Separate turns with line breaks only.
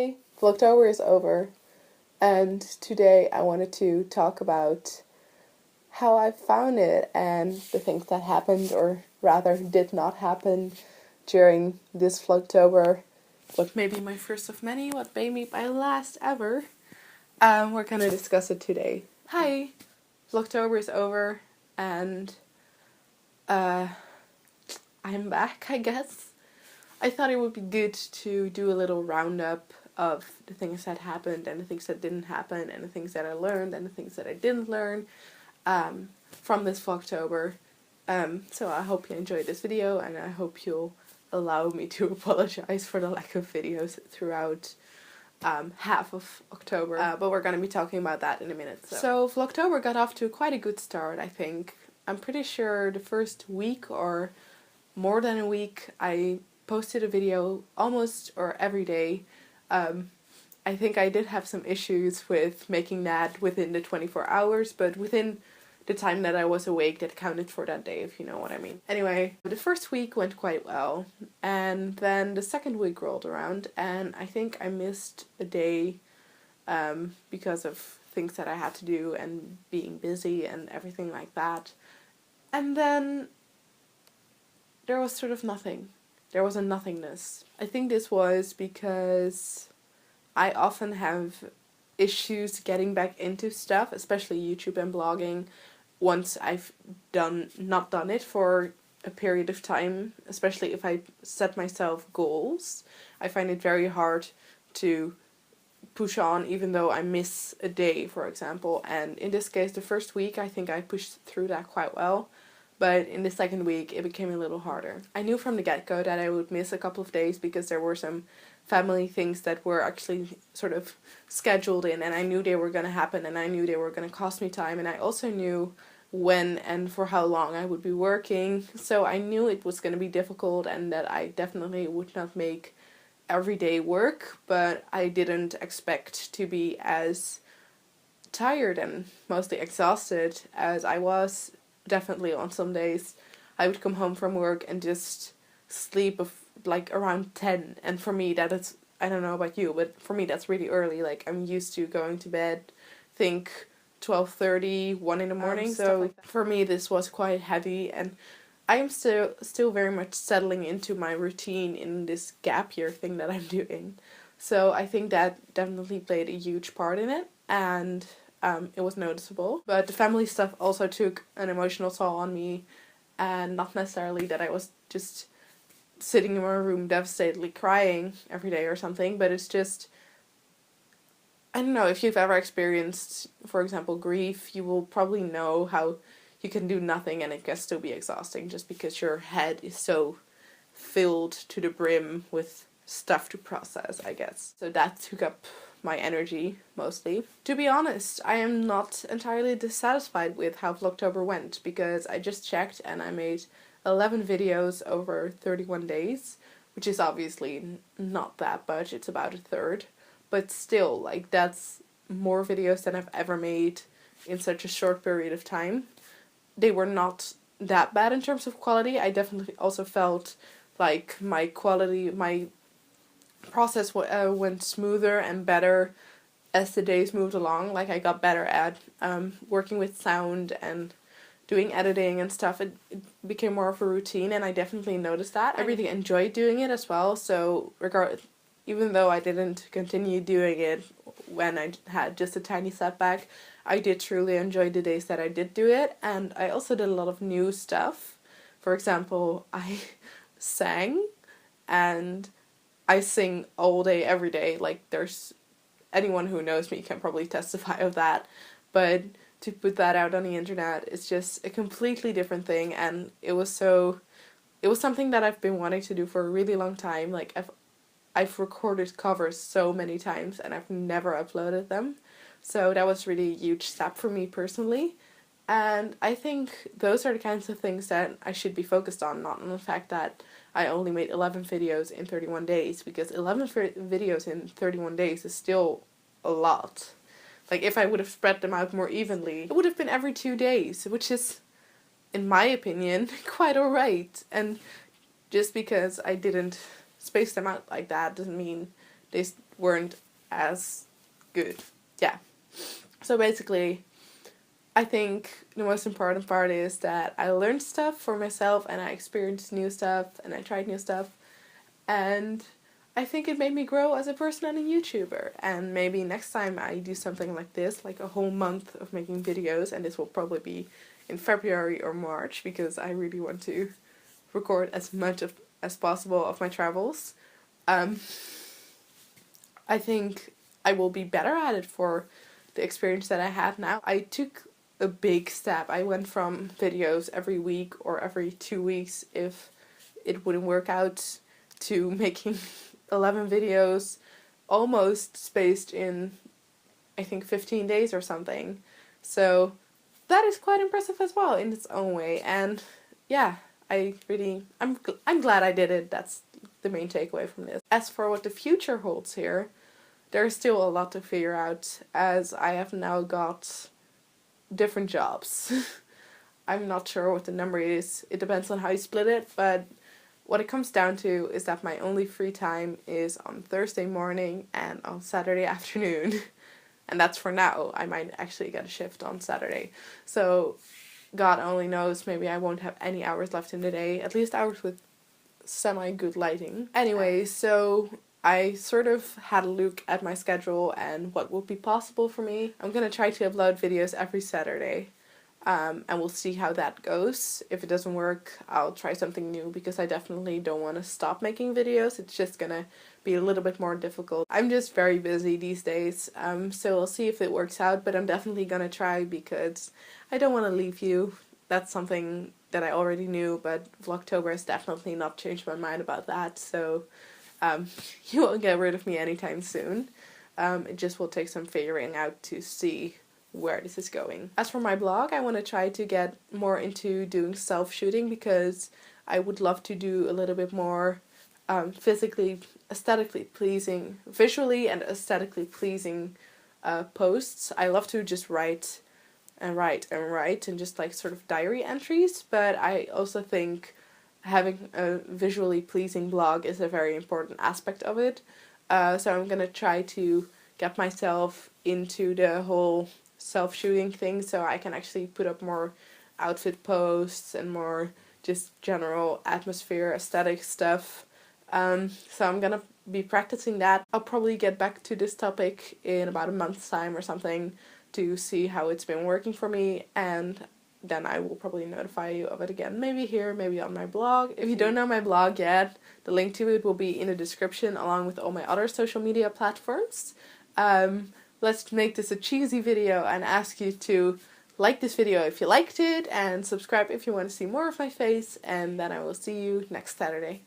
Hi, Vlogtober is over, and today I wanted to talk about how I found it and the things that happened, or rather did not happen, during this Vlogtober. What may be my first of many, what may be my last ever. We're gonna discuss it today. Hi, Vlogtober is over, and I'm back, I guess. I thought it would be good to do a little roundup of the things that happened and the things that didn't happen and the things that I learned and the things that I didn't learn from this Vlogtober. So I hope you enjoyed this video, and I hope you'll allow me to apologize for the lack of videos throughout half of October. But we're going to be talking about that in a minute. So Vlogtober got off to quite a good start, I think. I'm pretty sure the first week or more than a week I posted a video almost or every day. I think I did have some issues with making that within the 24 hours, but within the time that I was awake, that counted for that day, if you know what I mean. Anyway, the first week went quite well, and then the second week rolled around, and I think I missed a day because of things that I had to do and being busy and everything like that. And then there was sort of nothing. There was a nothingness. I think this was because I often have issues getting back into stuff, especially YouTube and blogging, once I've not done it for a period of time, especially if I set myself goals. I find it very hard to push on even though I miss a day, for example. And in this case, the first week, I think I pushed through that quite well. But in the second week, it became a little harder. I knew from the get-go that I would miss a couple of days because there were some family things that were actually sort of scheduled in, and I knew they were going to happen, and I knew they were going to cost me time, and I also knew when and for how long I would be working. So I knew it was going to be difficult and that I definitely would not make everyday work, but I didn't expect to be as tired and mostly exhausted as I was. Definitely on some days I would come home from work and just sleep of like around 10, and for me that is, I don't know about you, but for me that's really early. Like, I'm used to going to bed, think 12:30, 1 in the morning, so like for me this was quite heavy, and I am still very much settling into my routine in this gap year thing that I'm doing. So I think that definitely played a huge part in it, and it was noticeable. But the family stuff also took an emotional toll on me, and not necessarily that I was just sitting in my room devastatedly crying every day or something, but it's just, I don't know, if you've ever experienced, for example, grief, you will probably know how you can do nothing and it can still be exhausting just because your head is so filled to the brim with stuff to process, I guess. So that took up my energy mostly. To be honest, I am not entirely dissatisfied with how Vlogtober went, because I just checked and I made 11 videos over 31 days, which is obviously not that much, it's about a third, but still, like, that's more videos than I've ever made in such a short period of time. They were not that bad in terms of quality. I definitely also felt like my process went smoother and better as the days moved along. Like, I got better at working with sound and doing editing and stuff. It became more of a routine, and I definitely noticed that. I really enjoyed doing it as well, so even though I didn't continue doing it when I had just a tiny setback, I did truly enjoy the days that I did do it, and I also did a lot of new stuff. For example, I sang, and I sing all day, every day. Like, there's anyone who knows me can probably testify of that, but to put that out on the internet is just a completely different thing, and it was something that I've been wanting to do for a really long time. Like, I've recorded covers so many times and I've never uploaded them, so that was really a huge step for me personally. And I think those are the kinds of things that I should be focused on, not on the fact that I only made 11 videos in 31 days, because 11 videos in 31 days is still a lot. Like, if I would have spread them out more evenly, it would have been every 2 days, which is, in my opinion, quite alright. And just because I didn't space them out like that doesn't mean they weren't as good. Yeah. So basically, I think the most important part is that I learned stuff for myself and I experienced new stuff and I tried new stuff, and I think it made me grow as a person and a YouTuber. And maybe next time I do something like this, like a whole month of making videos, and this will probably be in February or March because I really want to record as much as possible of my travels. I think I will be better at it for the experience that I have now. I took a big step. I went from videos every week or every 2 weeks if it wouldn't work out, to making 11 videos almost spaced in, I think, 15 days or something. So that is quite impressive as well in its own way. And yeah, I'm glad I did it. That's the main takeaway from this. As for what the future holds here, there's still a lot to figure out, as I have now got different jobs. I'm not sure what the number is. It depends on how you split it, but what it comes down to is that my only free time is on Thursday morning and on Saturday afternoon. And that's for now. I might actually get a shift on Saturday. So God only knows, maybe I won't have any hours left in the day, at least hours with semi-good lighting. Anyway, so I sort of had a look at my schedule and what would be possible for me. I'm gonna try to upload videos every Saturday, and we'll see how that goes. If it doesn't work, I'll try something new, because I definitely don't want to stop making videos. It's just gonna be a little bit more difficult. I'm just very busy these days, so we'll see if it works out, but I'm definitely gonna try because I don't want to leave you. That's something that I already knew, but Vlogtober has definitely not changed my mind about that, so you won't get rid of me anytime soon. It just will take some figuring out to see where this is going. As for my blog, I want to try to get more into doing self-shooting, because I would love to do a little bit more visually and aesthetically pleasing posts. I love to just write and just like sort of diary entries, but I also think having a visually pleasing blog is a very important aspect of it. So I'm gonna try to get myself into the whole self-shooting thing, so I can actually put up more outfit posts and more just general atmosphere aesthetic stuff. So I'm gonna be practicing that. I'll probably get back to this topic in about a month's time or something to see how it's been working for me, and then I will probably notify you of it again. Maybe here, maybe on my blog. If you don't know my blog yet, the link to it will be in the description along with all my other social media platforms. Let's make this a cheesy video and ask you to like this video if you liked it, and subscribe if you want to see more of my face, and then I will see you next Saturday.